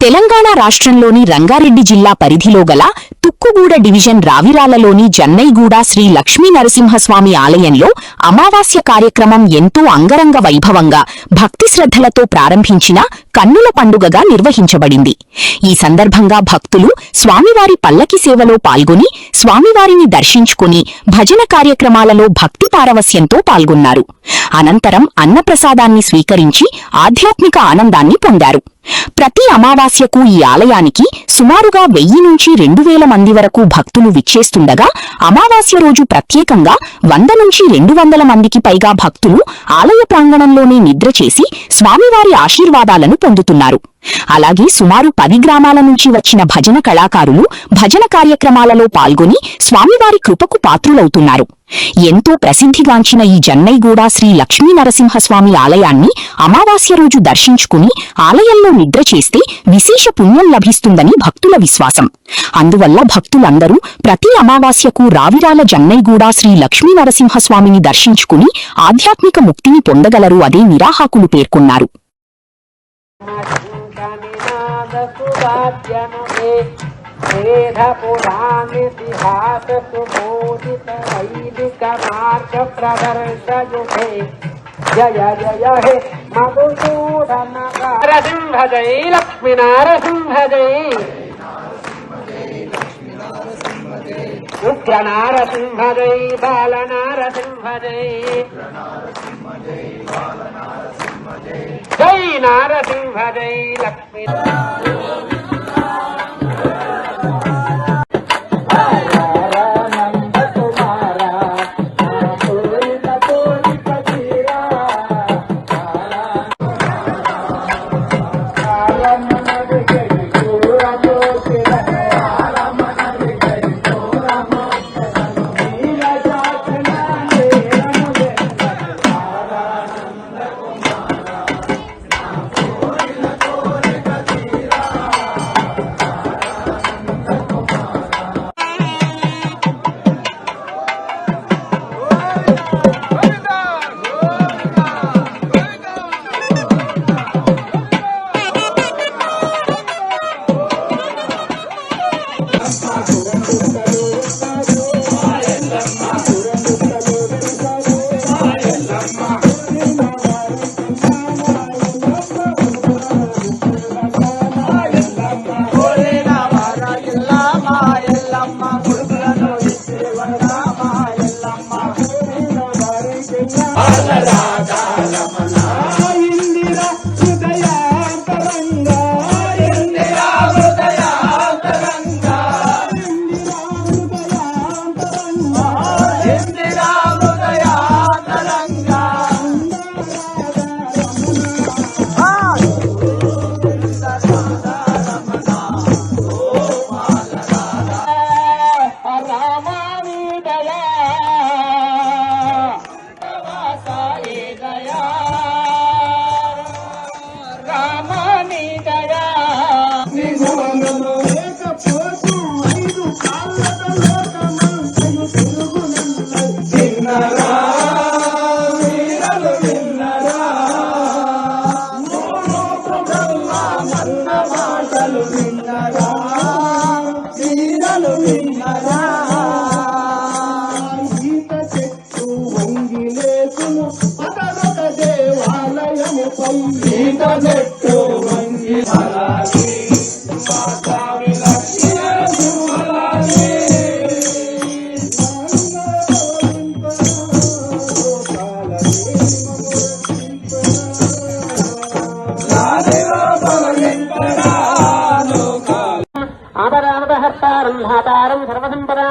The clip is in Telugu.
తెలంగాణ రాష్ట్రంలోని రంగారెడ్డి జిల్లా పరిధిలో గల తుక్కుగూడ డివిజన్ రావిరాలలోని జన్నైగూడ శ్రీ లక్ష్మీ నరసింహస్వామి ఆలయంలో అమావాస్య కార్యక్రమం ఎంతో అంగరంగ వైభవంగా భక్తి శ్రద్ధలతో ప్రారంభించిన కన్నుల పండుగగా నిర్వహించబడింది. ఈ సందర్భంగా భక్తులు స్వామివారి పల్లకి సేవలో పాల్గొని స్వామివారిని దర్శించుకుని భజన కార్యక్రమాలలో భక్తి పారవస్యంతో పాల్గొన్నారు. అనంతరం అన్నప్రసాదాన్ని స్వీకరించి ఆధ్యాత్మిక ఆనందాన్ని పొందారు. ప్రతి అమావాస్యకు ఈ ఆలయానికి సుమారుగా 1000 నుంచి 2000 మంది వరకు భక్తులు విచ్చేస్తుండగా అమావాస్య రోజు ప్రత్యేకంగా 100 నుంచి 200 మందికి పైగా భక్తులు ఆలయ ప్రాంగణంలోనే నిద్ర చేసి స్వామివారి ఆశీర్వాదాలను పొందుతున్నారు. అలాగే సుమారు 10 గ్రామాల నుంచి వచ్చిన భజన కళాకారులు భజన కార్యక్రమాలలో పాల్గొని స్వామివారి కృపకు పాత్రులవుతున్నారు. ఎంతో ప్రసిద్ధిగాంచిన ఈ జన్నైగూడ శ్రీ లక్ష్మీ నరసింహస్వామి ఆలయాన్ని అమావాస్య రోజు దర్శించుకుని ఆలయంలో నిద్ర చేస్తే విశేష పుణ్యం లభిస్తుందని భక్తుల విశ్వాసం. అందువల్ల భక్తులందరూ ప్రతి అమావాస్యకు రావిరాల జన్నైగూడ శ్రీ లక్ష్మీ నరసింహస్వామిని దర్శించుకుని ఆధ్యాత్మిక ముక్తిని పొందగలరు అదే నిరాహాకులు పేర్కొన్నారు. वेद पुराण इतिहास सुमोदित वैदिक मार्ग प्रदर्शयुगे जय जय हे मधुसूदन नरसिंह जय लक्ष्मी नरसिंह जय उग्र नरसिंह जय बाल नरसिंह जय जय नरसिंह जय लक्ष्मी ఆదరానదహర్తారం ధాతారం సర్వసంపద